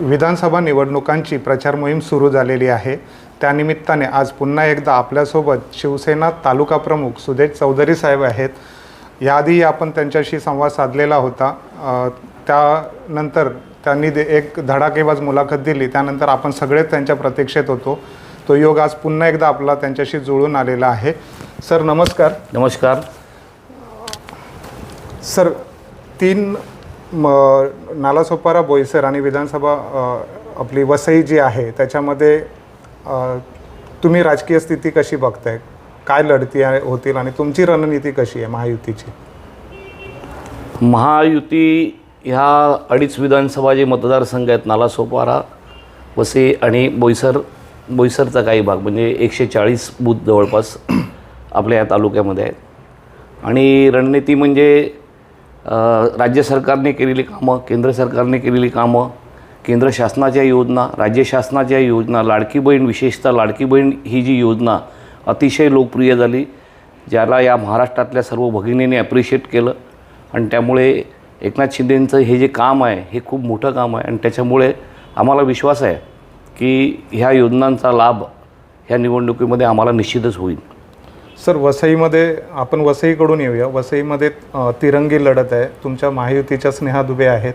विधानसभा निवडणुकांची प्रचार मोहीम सुरू झालेली आहे। त्यानिमित्ताने आज पुन्हा एकदा आपल्यासोबत शिवसेना तालुका प्रमुख सुदेश चौधरी साहेब आहेत। याआधी आपण त्यांच्याशी संवाद साधलेला होता। त्यानंतर त्यांनी एक धडाकेबाज मुलाखत दिली। त्यानंतर आपण सगळेच त्यांच्या प्रतीक्षेत होतो। तो योग आज पुन्हा एकदा आपला त्यांच्याशी जुळून आलेला आहे। सर नमस्कार। नमस्कार सर, 3 नालासोपारा, बोईसर आणि विधानसभा आपली वसई जी आहे त्याच्यामध्ये तुम्ही राजकीय स्थिती कशी बघताय? काय लढती होतील आणि तुमची रणनीती कशी आहे महायुतीची? महायुती ह्या 2.5 विधानसभा जे मतदारसंघ आहेत, नालासोपारा, वसई आणि बोईसरचा काही भाग म्हणजे 140 बूथ जवळपास आपल्या या तालुक्यामध्ये आहेत। आणि रणनीती म्हणजे राज्य सरकारने केलेली कामं, केंद्र सरकारने केलेली कामं, केंद्र शासनाच्या योजना, राज्य शासनाच्या योजना, लाडकी बहीण, विशेषतः लाडकी बहीण ही जी योजना अतिशय लोकप्रिय झाली, ज्याला या महाराष्ट्रातल्या सर्व भगिनींनी ॲप्रिशिएट केलं। आणि त्यामुळे एकनाथ शिंदेंचं हे जे काम आहे हे खूप मोठं काम आहे आणि त्याच्यामुळे आम्हाला विश्वास आहे की ह्या योजनांचा लाभ ह्या निवडणुकीमध्ये आम्हाला निश्चितच होईल। सर, वसईमध्ये आपण वसईकडून येऊया। वसईमध्ये तिरंगी लढत आहे। तुमच्या महायुतीच्या स्नेहा दुबे आहेत,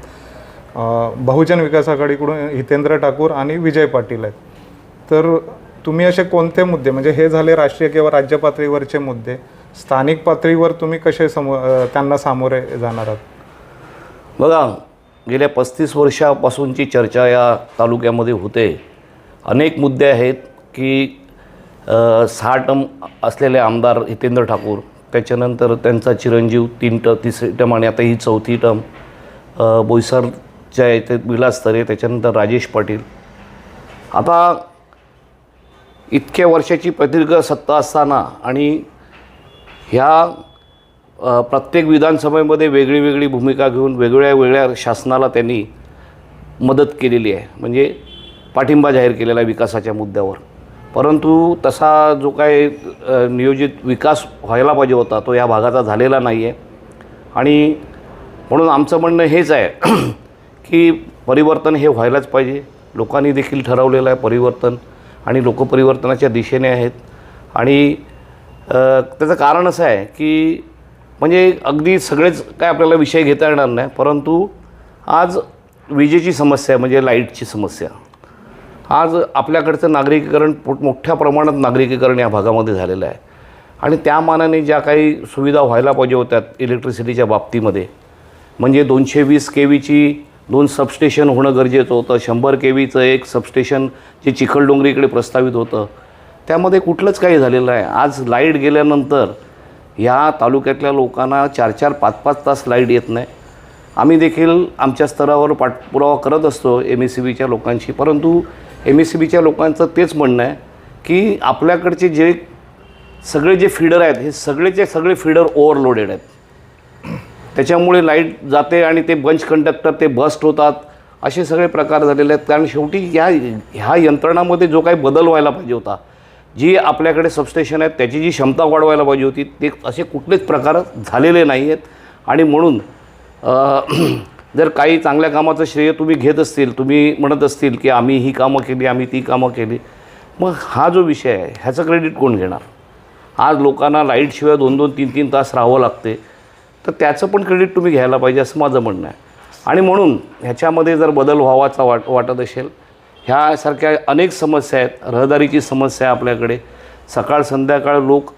बहुजन विकास आघाडीकडून हितेंद्र ठाकूर आणि विजय पाटील आहेत। तर तुम्ही असे कोणते मुद्दे, म्हणजे हे झाले राष्ट्रीय किंवा राज्य पातळीवरचे मुद्दे, स्थानिक पातळीवर तुम्ही कसे त्यांना सामोरे जाणार आहात? बघा, गेल्या 35 वर्षापासूनची चर्चा या तालुक्यामध्ये होते। अनेक मुद्दे आहेत की 6 टर्म असलेले आमदार हितेंद्र ठाकूर, त्याच्यानंतर त्यांचा चिरंजीव 3री टर्म आणि आता ही 4थी टर्म, बोईसरच्या इथे विलास तरे, त्याच्यानंतर राजेश पाटील। आता इतक्या वर्षाची प्रदीर्घ सत्ता असताना आणि ह्या प्रत्येक विधानसभेमध्ये वेगळी वेगळी भूमिका घेऊन वेगळ्या शासनाला त्यांनी मदत केलेली आहे, म्हणजे पाठिंबा जाहीर केलेला आहे विकासाच्या मुद्द्यावर। परंतु तसा जो काय नियोजित विकास व्हायला पाहिजे होता तो या भागाचा झालेला नाही आहे। आणि म्हणून आमचं म्हणणं हेच आहे की परिवर्तन हे व्हायलाच पाहिजे। लोकांनी देखील ठरवलेलं आहे परिवर्तन आणि लोक परिवर्तनाच्या दिशेने आहेत। आणि त्याचं कारण असं आहे की म्हणजे अगदी सगळेच काय आपल्याला विषय घेता येणार नाही, परंतु आज विजेची समस्या म्हणजे लाईटची समस्या, आज आपल्याकडचं नागरिकीकरण मोठ्या प्रमाणात नागरिकीकरण या भागामध्ये झालेलं आहे। आणि त्या मानाने ज्या काही सुविधा व्हायला पाहिजे होत्या इलेक्ट्रिसिटीच्या बाबतीमध्ये, म्हणजे 220 kVची 2 सबस्टेशन होणं गरजेचं होतं, 100 kVचं एक सबस्टेशन जे चिखलडोंगरीकडे प्रस्तावित होतं, त्यामध्ये कुठलंच काही झालेलं आहे। आज लाईट गेल्यानंतर ह्या तालुक्यातल्या लोकांना 4-4, 5-5 तास लाईट येत नाही। आम्ही देखील आमच्या स्तरावर पाठपुरावा करत असतो MECBच्या लोकांशी, परंतु MECBच्या लोकांचं तेच म्हणणं आहे की आपल्याकडचे जे सगळे जे फीडर आहेत हे सगळेचे सगळे फीडर ओव्हरलोडेड आहेत, त्याच्यामुळे लाईट जाते आणि ते बंच कंडक्टर ते बस्ट होतात, असे सगळे प्रकार झालेले आहेत। कारण शेवटी ह्या यंत्रणामध्ये जो काही बदल व्हायला पाहिजे होता, जी आपल्याकडे सबस्टेशन आहेत त्याची जी क्षमता वाढवायला पाहिजे होती, ते असे कुठलेच प्रकार झालेले नाही आहेत। आणि म्हणून जर काही चांगल्या कामाचं श्रेय तुम्ही घेत असतील, तुम्ही म्हणत असतील की आम्ही ही कामं केली, आम्ही ती कामं केली, मग हा जो विषय आहे ह्याचं क्रेडिट कोण घेणार? आज लोकांना लाईटशिवाय 2-2, 3-3 तास राहावं लागते, तर त्याचं पण क्रेडिट तुम्ही घ्यायला पाहिजे असं माझं म्हणणं आहे। आणि म्हणून ह्याच्यामध्ये जर बदल व्हावाचा वाटत असेल, ह्यासारख्या अनेक समस्या आहेत। रहदारीची समस्या आहे आपल्याकडे, सकाळ संध्याकाळ लोक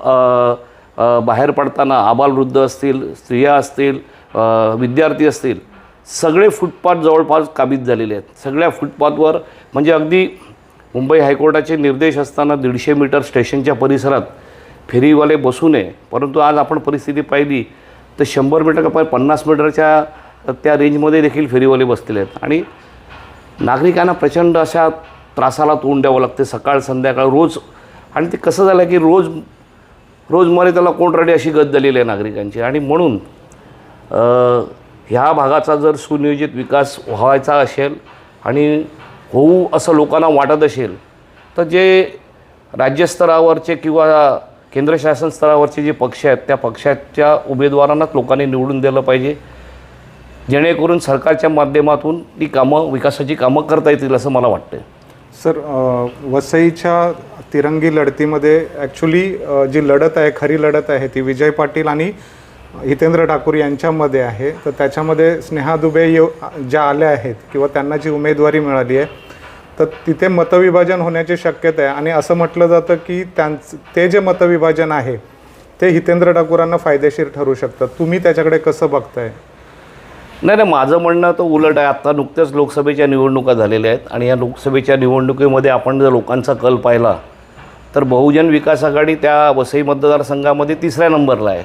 बाहेर पडताना आबालवृद्ध असतील, स्त्रिया असतील, विद्यार्थी असतील, सगळे फुटपाथ जवळपास काबीज झालेले आहेत। सगळ्या फुटपाथवर म्हणजे अगदी मुंबई हायकोर्टाचे निर्देश असताना 150 मीटर स्टेशनच्या परिसरात फेरीवाले बसू नये, परंतु आज आपण परिस्थिती पाहिली तर 100 मीटर का 50 मीटरच्या त्या रेंजमध्ये देखील फेरीवाले बसलेले आहेत। आणि नागरिकांना प्रचंड अशा त्रासाला तोंड द्यावं लागते सकाळ संध्याकाळ रोज। आणि ते कसं झालं की रोज मरे त्याला कोण रडे अशी गत झालेली आहे नागरिकांची। आणि म्हणून ह्या भागाचा जर सुनियोजित विकास व्हायचा असेल आणि होऊ असं लोकांना वाटत असेल, तर जे राज्यस्तरावरचे किंवा केंद्र शासन स्तरावरचे जे पक्ष आहेत त्या पक्षाच्या उमेदवारांनाच लोकांनी निवडून दिलं पाहिजे। जेणेकरून सरकारच्या माध्यमातून ती कामं, विकासाची कामं करता येतील असं मला वाटतं. सर, वसईच्या तिरंगी लढतीमध्ये ॲक्च्युली जी लढत आहे, खरी लढत आहे ती विजय पाटील आणि हितेंद्र ठाकूर यांच्यामध्ये आहे. तर त्याच्यामध्ये स्नेहा दुबे ज्या आल्या आहेत किंवा त्यांना जी उमेदवारी मिळाली आहे, तर तिथे मतविभाजन होण्याची शक्यता आहे. आणि असं म्हटलं जातं की ते जे मतविभाजन आहे ते हितेंद्र ठाकूरांना फायदेशीर ठरू शकतं. तुम्ही त्याच्याकडे कसं बघताय? नाही, माझं म्हणणं तर उलट आहे. आत्ता नुकत्याच लोकसभेच्या निवडणुका झालेल्या आहेत आणि या लोकसभेच्या निवडणुकीमध्ये आपण जर लोकांचा कल पाहिला तर बहुजन विकास आघाडी त्या वसई मतदारसंघामध्ये 3ऱ्या नंबरला आहे.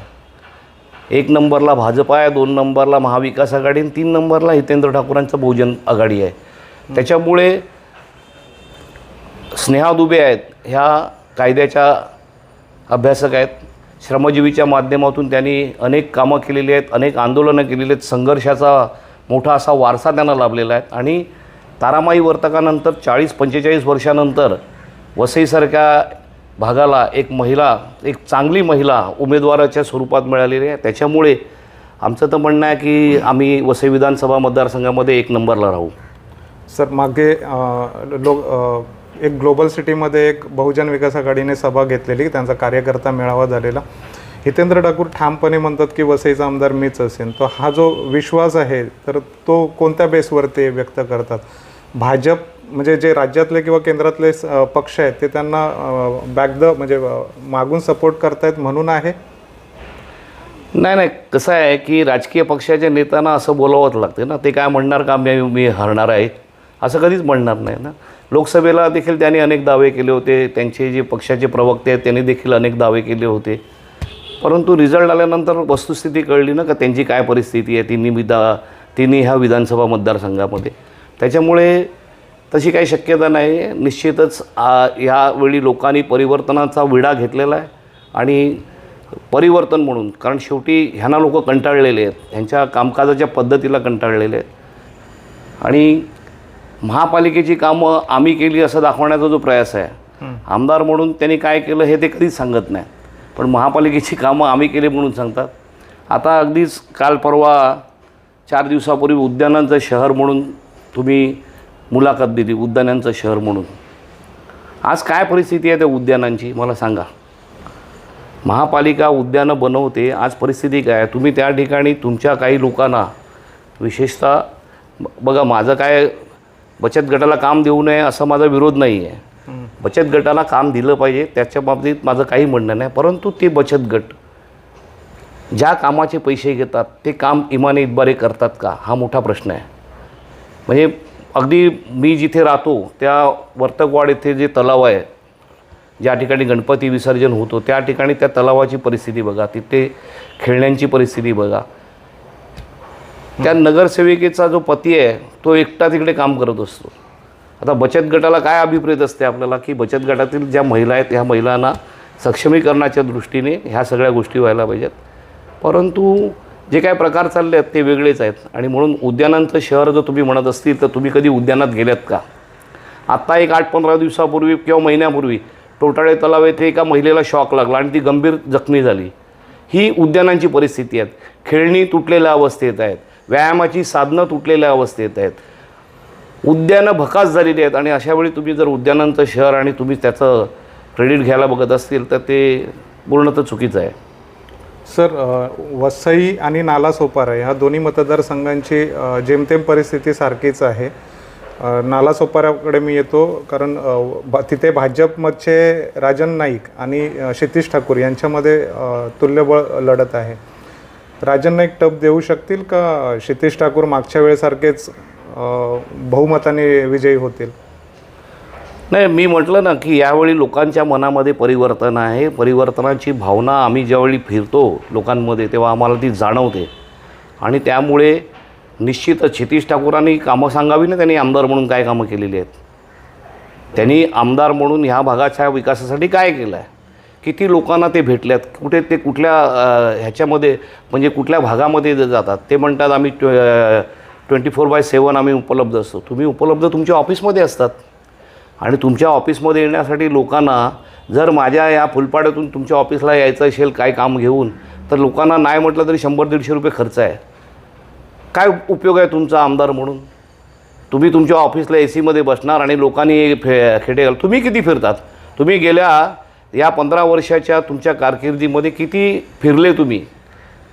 1 नंबरला भाजप आहे, 2 नंबरला महाविकास आघाडी आणि 3 नंबरला हितेंद्र ठाकूरांचं बहुजन आघाडी आहे. त्याच्यामुळे स्नेहा दुबे आहेत, ह्या कायद्याच्या अभ्यासक आहेत. श्रमजीवीच्या माध्यमातून त्यांनी अनेक कामं केलेली आहेत, अनेक आंदोलनं केलेली आहेत. संघर्षाचा मोठा असा वारसा त्यांना लाभलेला आहे. आणि तारामाई वर्तकानंतर 40-45 वर्षानंतर वसईसारख्या भागाला एक चांगली महिला उमेदवाराच्या स्वरूपात मिळालेली आहे. त्याच्यामुळे आमचं तर म्हणणं आहे की आम्ही वसई विधानसभा मतदारसंघामध्ये 1 नंबरला राहू. सर, मागे एक ग्लोबल सिटीमध्ये एक बहुजन विकास आघाडीने सभा घेतलेली, त्यांचा कार्यकर्ता मेळावा झालेला. हितेंद्र ठाकूर ठामपणे म्हणतात की वसईचा आमदार मीच असेल. तो हा जो विश्वास आहे तर तो कोणत्या बेसवर ते व्यक्त करतात? भाजप म्हणजे जे राज्यातले किंवा केंद्रातले पक्ष आहेत ते त्यांना म्हणजे मागून सपोर्ट करतायत म्हणून आहे? नाही, कसं आहे की राजकीय पक्षाच्या नेत्यांना असं बोलावंच लागते ना. ते काय म्हणणार का मी हरणार आहे, असं कधीच म्हणणार नाही ना. लोकसभेला देखील त्यांनी अनेक दावे केले होते. त्यांचे जे पक्षाचे प्रवक्ते आहेत त्यांनी देखील अनेक दावे केले होते. परंतु रिझल्ट आल्यानंतर वस्तुस्थिती कळली ना का त्यांची काय परिस्थिती आहे तिन्ही ह्या विधानसभा मतदारसंघामध्ये. त्याच्यामुळे तशी काही शक्यता नाही. निश्चितच यावेळी लोकांनी परिवर्तनाचा विडा घेतलेला आहे. आणि परिवर्तन म्हणून, कारण शेवटी ह्यांना लोक कंटाळलेले आहेत, ह्यांच्या कामकाजाच्या पद्धतीला कंटाळलेले आहेत. आणि महापालिकेची कामं आम्ही केली असं दाखवण्याचा जो प्रयास आहे, आमदार म्हणून त्यांनी काय केलं हे ते कधीच सांगत नाही, पण महापालिकेची कामं आम्ही केली म्हणून सांगतात. आता अगदीच काल परवा 4 दिवसापूर्वी उद्यानांचं शहर म्हणून तुम्ही मुलाखत दिली, उद्यानांचं शहर म्हणून. आज काय परिस्थिती आहे त्या उद्यानांची मला सांगा. महापालिका उद्यानं बनवते, आज परिस्थिती काय आहे? तुम्ही त्या ठिकाणी तुमच्या काही लोकांना, विशेषतः बघा, माझं काय बचत गटाला काम देऊ नये असा माझा विरोध नाही आहे. बचत गटाला काम दिलं पाहिजे, त्याच्या बाबतीत माझं काही म्हणणं नाही. परंतु ते बचत गट ज्या कामाचे पैसे घेतात ते काम इमाने इतबारे करतात का, हा मोठा प्रश्न आहे. म्हणजे अगदी मी जिथे राहतो त्या वर्तकवाड येथे जे तलाव आहे, ज्या ठिकाणी गणपती विसर्जन होतो, त्या ठिकाणी त्या तलावाची परिस्थिती बघा, तिथे खेळण्यांची परिस्थिती बघा. त्या नगरसेविकेचा जो पती आहे तो एकटा तिकडे काम करत असतो. आता बचत गटाला काय अभिप्रेत असते आपल्याला की बचत गटातील ज्या महिला आहेत ह्या महिलांना सक्षमीकरणाच्या दृष्टीने ह्या सगळ्या गोष्टी व्हायला पाहिजेत. परंतु जे काय प्रकार चालले आहेत ते वेगळेच आहेत. आणि म्हणून उद्यानांचं शहर जर तुम्ही म्हणत असतील तर तुम्ही कधी उद्यानात गेल्यात का? आत्ता एक 8-15 दिवसापूर्वी किंवा महिन्यापूर्वी टोटाळे तलाव येथे एका महिलेला शॉक लागला आणि ती गंभीर जखमी झाली. ही उद्यानांची परिस्थिती आहे. खेळणी तुटलेल्या अवस्थेत आहेत, व्यायामाची साधनं तुटलेल्या अवस्थेत आहेत, उद्यानं भकास झालेली आहेत. आणि अशावेळी तुम्ही जर उद्यानांचं शहर आणि तुम्ही त्याचं क्रेडिट घ्यायला बघत असतील तर ते पूर्णतः चुकीचं आहे. सर, वसई आणि नालासोपारा ह्या दोन्ही मतदारसंघांची जेमतेम परिस्थिती सारखीच आहे. नालासोपाऱ्याकडे मी येतो कारण तिथे भाजपमध्ये राजन नाईक आणि क्षितिज ठाकूर यांच्यामध्ये तुल्यबळ लढत आहे. राजन नाईक टप देऊ शकतील का क्षितिज ठाकूर मागच्या वेळेसारखेच बहुमताने विजयी होतील? नाही, मी म्हटलं ना की यावेळी लोकांच्या मनामध्ये परिवर्तन आहे. परिवर्तनाची भावना आम्ही ज्यावेळी फिरतो लोकांमध्ये तेव्हा आम्हाला ती जाणवते. आणि त्यामुळे निश्चितच क्षितिज ठाकूरांनी कामं सांगावी ना, त्यांनी आमदार म्हणून काय कामं केलेली आहेत, त्यांनी आमदार म्हणून ह्या भागाच्या विकासासाठी काय केलं आहे, किती लोकांना ते भेटल्यात, कुठे ते कुठल्या ह्याच्यामध्ये म्हणजे कुठल्या भागामध्ये जातात. ते म्हणतात आम्ही 24/7 आम्ही उपलब्ध असतो. तुम्ही उपलब्ध तुमच्या ऑफिसमध्ये असतात. आणि तुमच्या ऑफिसमध्ये येण्यासाठी लोकांना, जर माझ्या या फुलपाड्यातून तुमच्या ऑफिसला यायचं असेल काय काम घेऊन, तर लोकांना नाही म्हटलं तरी 100-150 रुपये खर्च आहे. काय उपयोग आहे तुमचा आमदार म्हणून? तुम्ही तुमच्या ऑफिसला ए सीमध्ये बसणार आणि लोकांनी खेडे घाल. तुम्ही किती फिरतात? तुम्ही गेल्या या 15 वर्षाच्या तुमच्या कारकिर्दीमध्ये किती फिरले तुम्ही,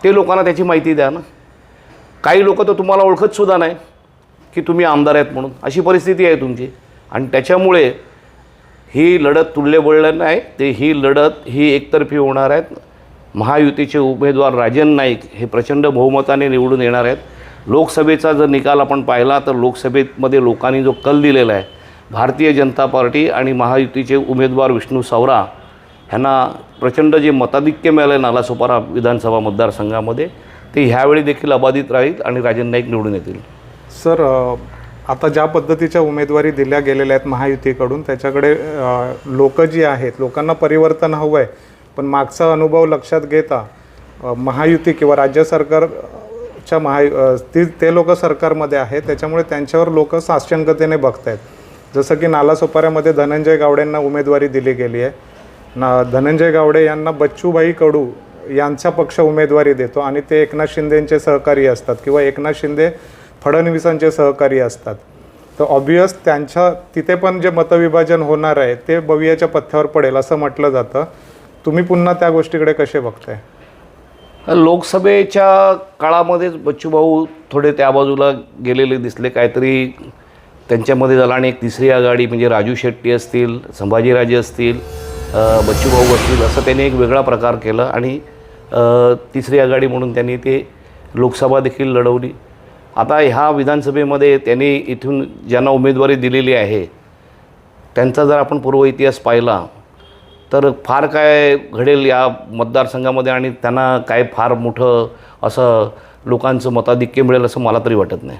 ते लोकांना त्याची माहिती द्या ना. काही लोक तर तुम्हाला ओळखतसुद्धा नाही की तुम्ही आमदार आहेत म्हणून. अशी परिस्थिती आहे तुमची. आणि त्याच्यामुळे ही लढत तुल्यबळ नाही, ते ही लढत ही एकतर्फी होणार आहेत. महायुतीचे उमेदवार राजन नाईक हे प्रचंड बहुमताने निवडून येणार आहेत. लोकसभेचा जर निकाल आपण पाहिला तर लोकसभेमध्ये लोकांनी जो कल दिलेला आहे, भारतीय जनता पार्टी आणि महायुतीचे उमेदवार विष्णू सवरा ह्यांना प्रचंड जे मताधिक्य मिळालं आहे नालासोपारा विधानसभा मतदारसंघामध्ये, ते ह्यावेळी देखील अबाधित राहील आणि राजन नाईक निवडून येतील. सर, आता ज्या पद्धतीच्या उमेदवारी दिल्या गेलेल्या आहेत महायुतीकडून, त्याच्याकडे लोक जी आहेत, लोकांना परिवर्तन हवं आहे, पण मागचा अनुभव लक्षात घेता महायुती किंवा राज्य सरकारच्या ते लोक सरकारमध्ये आहेत, त्याच्यामुळे त्यांच्यावर लोक साशंकतेने बघत आहेत. जसं की नालासोपाऱ्यामध्ये धनंजय गावडेंना उमेदवारी दिली गेली आहे. धनंजय गावडे यांना बच्चूभाई कडू यांचा पक्ष उमेदवारी देतो आणि ते एकनाथ शिंदेंचे सहकारी असतात किंवा एकनाथ शिंदे फडणवीसांचे सहकारी असतात. तर ऑब्वियस त्यांच्या तिथे पण जे मतविभाजन होणार आहे ते बवियाच्या पथ्यावर पडेल असं म्हटलं जातं. तुम्ही पुन्हा त्या गोष्टीकडे कसे बघताय? लोकसभेच्या काळामध्येच बच्चूभाऊ थोडे त्या बाजूला गेलेले दिसले, काहीतरी त्यांच्यामध्ये झालं. आणि एक तिसरी आघाडी म्हणजे राजू शेट्टी असतील, संभाजीराजे असतील, बच्चूभाऊ असतील, असं त्यांनी एक वेगळा प्रकार केला आणि तिसरी आघाडी म्हणून त्यांनी ते लोकसभा देखील लढवली. आता ह्या विधानसभेमध्ये त्यांनी इथून ज्यांना उमेदवारी दिलेली आहे त्यांचा जर आपण पूर्व इतिहास पाहिला तर फार काय घडेल या मतदारसंघामध्ये आणि त्यांना काय फार मोठं असं लोकांचं मताधिक्य मिळेल असं मला तरी वाटत नाही.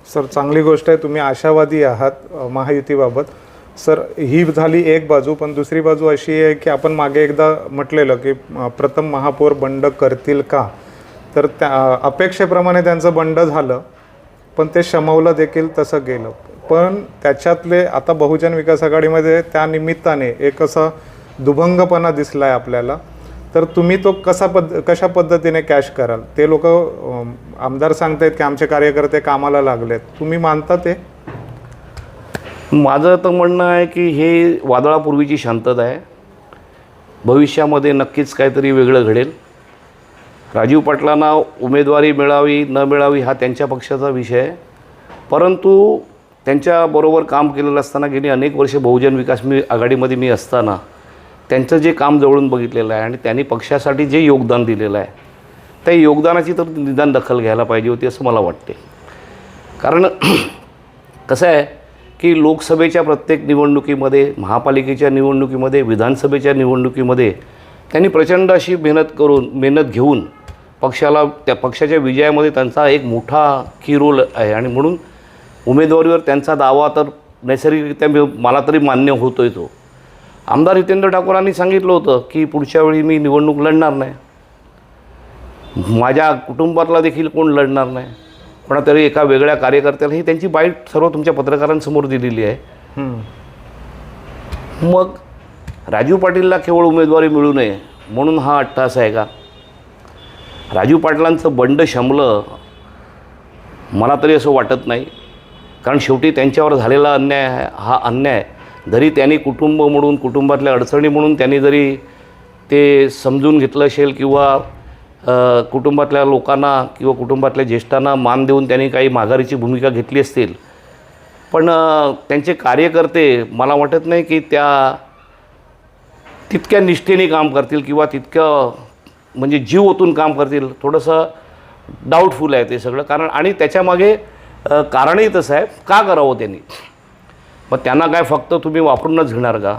सर, चांगली गोष्ट आहे, तुम्ही आशावादी आहात महायुतीबाबत. सर, ही झाली एक बाजू, पण दुसरी बाजू अशी आहे की आपण मागे एकदा म्हटलेलं की प्रथम महापौर बंड करतील का, तर त्या अपेक्षेप्रमाणे त्यांचं बंड झालं, पण ते शमवलं देखील तसं गेलं. पण त्याच्यातले आता बहुजन विकास आघाडीमध्ये त्या निमित्ताने एक असा दुभंगपणा दिसला आहे आपल्याला. तर तुम्ही तो कशा पद्धतीने कॅश कराल? ते लोक आमदार सांगतायत की आमचे कार्यकर्ते कामाला लागलेत, तुम्ही मानता ते? माझं तर म्हणणं आहे की हे वादळापूर्वीची शांतता आहे. भविष्यामध्ये नक्कीच काहीतरी वेगळं घडेल. राजीव पाटलांना उमेदवारी मिळावी न मिळावी हा त्यांच्या पक्षाचा विषय आहे, परंतु त्यांच्याबरोबर काम केलेलं असताना गेली अनेक वर्षे बहुजन विकास आघाडीमध्ये मी असताना त्यांचं जे काम जवळून बघितलेलं आहे आणि त्यांनी पक्षासाठी जे योगदान दिलेलं आहे त्या योगदानाची तर निदान दखल घ्यायला पाहिजे होती असं मला वाटते. कारण कसं आहे की लोकसभेच्या प्रत्येक निवडणुकीमध्ये, महापालिकेच्या निवडणुकीमध्ये, विधानसभेच्या निवडणुकीमध्ये त्यांनी प्रचंड अशी मेहनत घेऊन त्या पक्षाच्या विजयामध्ये त्यांचा एक मोठा की रोल आहे. आणि म्हणून उमेदवारीवर त्यांचा दावा तर नैसर्गिकरित्या मला तरी मान्य होतो आहे. तो आमदार हितेंद्र ठाकूरांनी सांगितलं होतं की पुढच्या वेळी मी निवडणूक लढणार नाही, माझ्या कुटुंबातला देखील कोण लढणार नाही, कोणातरी एका वेगळ्या कार्यकर्त्याला, ही त्यांची बाईट सर्व तुमच्या पत्रकारांसमोर दिलेली आहे. मग राजू पाटीलला केवळ उमेदवारी मिळू नये म्हणून हा अट्टहास आहे का? राजू पाटलांचं बंड शमलं मला तरी असं वाटत नाही. कारण शेवटी त्यांच्यावर झालेला अन्याय हा अन्याय जरी त्यांनी कुटुंब म्हणून, कुटुंबातल्या अडचणी म्हणून त्यांनी जरी ते समजून घेतलं असेल किंवा कुटुंबातल्या लोकांना किंवा कुटुंबातल्या ज्येष्ठांना मान देऊन त्यांनी काही माघारीची भूमिका घेतली असतील, पण त्यांचे कार्यकर्ते मला वाटत नाही की त्या तितक्या निष्ठेने काम करतील किंवा तितकं म्हणजे जीव ओतून काम करतील. थोडंसं डाऊटफुल आहे ते सगळं. कारण आणि त्याच्यामागे कारणही तसं आहे, का करावं त्यांनी? मग त्यांना काय फक्त तुम्ही वापरूनच घेणार का?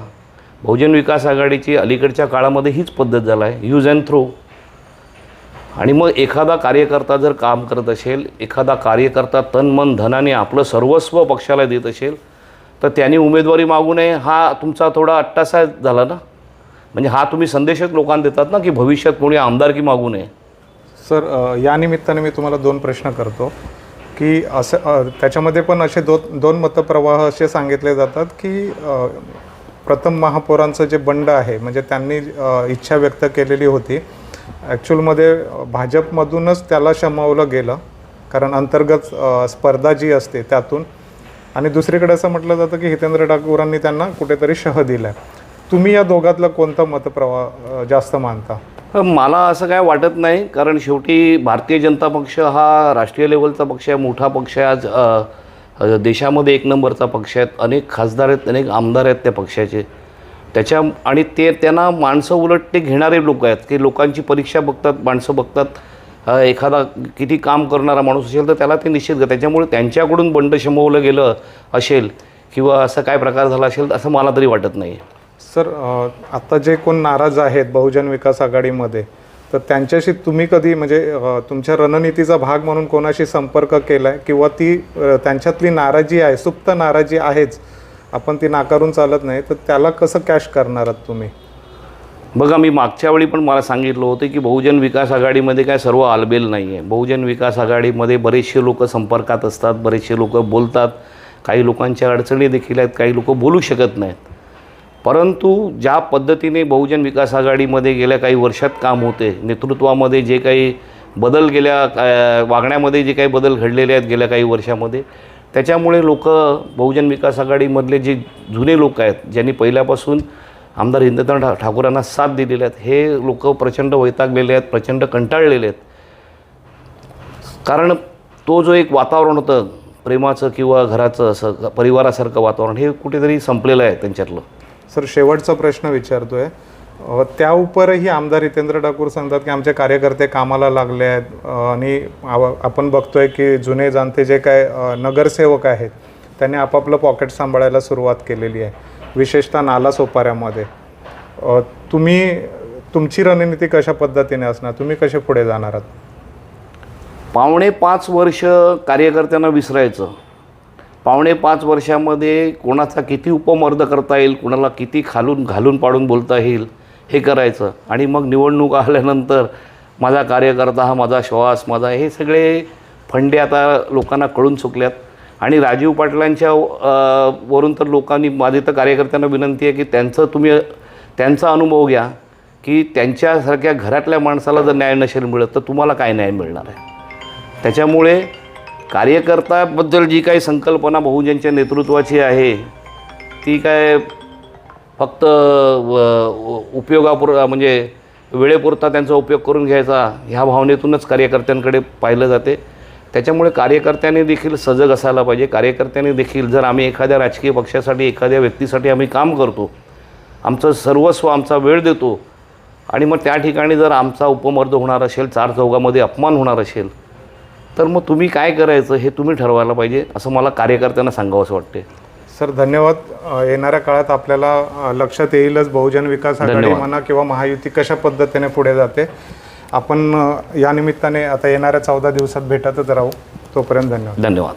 बहुजन विकास आघाडीची अलीकडच्या काळामध्ये हीच पद्धत झाला आहे, यूज अँड थ्रो. आणि मग एखादा कार्यकर्ता जर काम करत असेल, एखादा कार्यकर्ता तन मन धनाने आपलं सर्वस्व पक्षाला देत असेल, तर त्यांनी उमेदवारी मागू नये हा तुमचा थोडा अट्टासा झाला ना. म्हणजे हा तुम्ही संदेशच लोकांना देतात ना की भविष्यात कोणी आमदारकी मागू नये. सर, या निमित्ताने मी तुम्हाला 2 प्रश्न करतो की असं त्याच्यामध्ये पण असे दोन मतप्रवाह असे सांगितले जातात की प्रथम महापौरांचं जे बंड आहे, म्हणजे त्यांनी इच्छा व्यक्त केलेली होती, ॲक्च्युअलमध्ये भाजपमधूनच त्याला शमवलं गेलं कारण अंतर्गत स्पर्धा जी असते त्यातून, आणि दुसरीकडे असं म्हटलं जातं की हितेंद्र ठाकूरांनी त्यांना कुठेतरी शह दिला आहे. तुम्ही या दोघातलं कोणतं मतप्रवाह जास्त मानता? मला असं काय वाटत नाही, कारण शेवटी भारतीय जनता पक्ष हा राष्ट्रीय लेवलचा पक्ष आहे, मोठा पक्ष आहे. आज देशामध्ये एक नंबरचा पक्ष आहे. अनेक खासदार आहेत, अनेक आमदार आहेत त्या पक्षाचे. आणि त्यांना माणसं उलट ते घेणारे लोक आहेत की लोकांची परीक्षा बघतात, माणसं बघतात. एखादा किती काम करणारा माणूस असेल तर त्याला ते निश्चित करतात. त्याच्यामुळे त्यांच्याकडून बंड शमवलं गेलं असेल किंवा असं काय प्रकार झाला असेल असं मला तरी वाटत नाही. सर, आता जे कोण नाराज आहेत बहुजन विकास आघाडीमध्ये, तर त्यांच्याशी तुम्ही कधी म्हणजे तुमच्या रणनीतीचा भाग म्हणून कोणाशी संपर्क केला आहे, किंवा ती त्यांच्यातली नाराजी आहे, सुप्त नाराजी आहेच, आपण ती नाकारून चालत नाही, तर त्याला कसं कॅश करणार आहात तुम्ही? बघा, मी मागच्या वेळी पण मला सांगितलं होतं की बहुजन विकास आघाडीमध्ये काय सर्व आलबेल नाही आहे. बहुजन विकास आघाडीमध्ये बरेचसे लोक संपर्कात असतात, बरेचसे लोक बोलतात, काही लोकांच्या अडचणी देखील आहेत, काही लोक बोलू शकत नाहीत. परंतु ज्या पद्धतीने बहुजन विकास आघाडीमध्ये गेल्या काही वर्षात काम होते, नेतृत्वामध्ये जे काही बदल वागण्यामध्ये जे काही बदल घडलेले आहेत गेल्या काही वर्षामध्ये, त्याच्यामुळे लोक बहुजन विकास आघाडीमधले जे जुने लोक आहेत, ज्यांनी पहिल्यापासून आमदार हितेंद्र ठाकूरांना साथ दिलेले आहेत, हे लोक प्रचंड वैतागलेले आहेत, प्रचंड कंटाळलेले आहेत. कारण तो जो एक वातावरण होतं प्रेमाचं किंवा घराचं असं परिवारासारखं वातावरण, हे कुठेतरी संपलेलं आहे त्यांच्यातलं. सर, शेवटचा प्रश्न विचारतोय. त्या उपरही आमदार हितेंद्र ठाकूर सांगतात की आमचे कार्यकर्ते कामाला लागले आहेत, आणि आपण बघतोय की जुने जाणते जे काय नगरसेवक आहेत त्यांनी आपापलं पॉकेट सांभाळायला सुरुवात केलेली आहे, विशेषतः नालासोपाऱ्यामध्ये. तुमची रणनीती कशा पद्धतीने असणार? तुम्ही कसे पुढे जाणार आहात? 4.5 वर्ष कार्यकर्त्यांना विसरायचं, 4.5 वर्षामध्ये कोणाचा किती उपमर्द करता येईल, कोणाला किती घालून पाडून बोलता येईल हे करायचं, आणि मग निवडणूक आल्यानंतर माझा कार्यकर्ता हा माझा श्वास, माझा, हे सगळे फंडे आता लोकांना कळून चुकल्यात. आणि राजीव पाटलांच्या वरून तर लोकांनी, माझी तर कार्यकर्त्यांना विनंती आहे की त्यांचा अनुभव घ्या की त्यांच्यासारख्या घरातल्या माणसाला जर न्याय नसेल मिळत तर तुम्हाला काय न्याय मिळणार आहे. त्याच्यामुळे कार्यकर्त्याबद्दल जी काही संकल्पना बहुजनच्या नेतृत्वाची आहे ती काय फक्त म्हणजे वेळेपुरता त्यांचा उपयोग करून घ्यायचा ह्या भावनेतूनच कार्यकर्त्यांकडे पाहिलं जाते. त्याच्यामुळे कार्यकर्त्यांनी देखील सजग असायला पाहिजे. कार्यकर्त्यांनी देखील, जर आम्ही एखाद्या राजकीय पक्षासाठी, एखाद्या व्यक्तीसाठी आम्ही काम करतो, आमचं सर्वस्व, आमचा वेळ देतो, आणि मग त्या ठिकाणी जर आमचा उपमर्द होणार असेल, चार चौघामध्ये अपमान होणार असेल, तर मग तुम्ही काय करायचं हे तुम्ही ठरवायला पाहिजे, असं मला कार्यकर्त्यांना सांगावंसं वाटते. सर, धन्यवाद. येणाऱ्या काळात आपल्याला लक्षात येईलच बहुजन विकास आघाडी म्हणा किंवा महायुती कशा पद्धतीने पुढे जाते. आपण या निमित्ताने आता येणाऱ्या 14 दिवसात भेटतच राहू. तोपर्यंत धन्यवाद. धन्यवाद.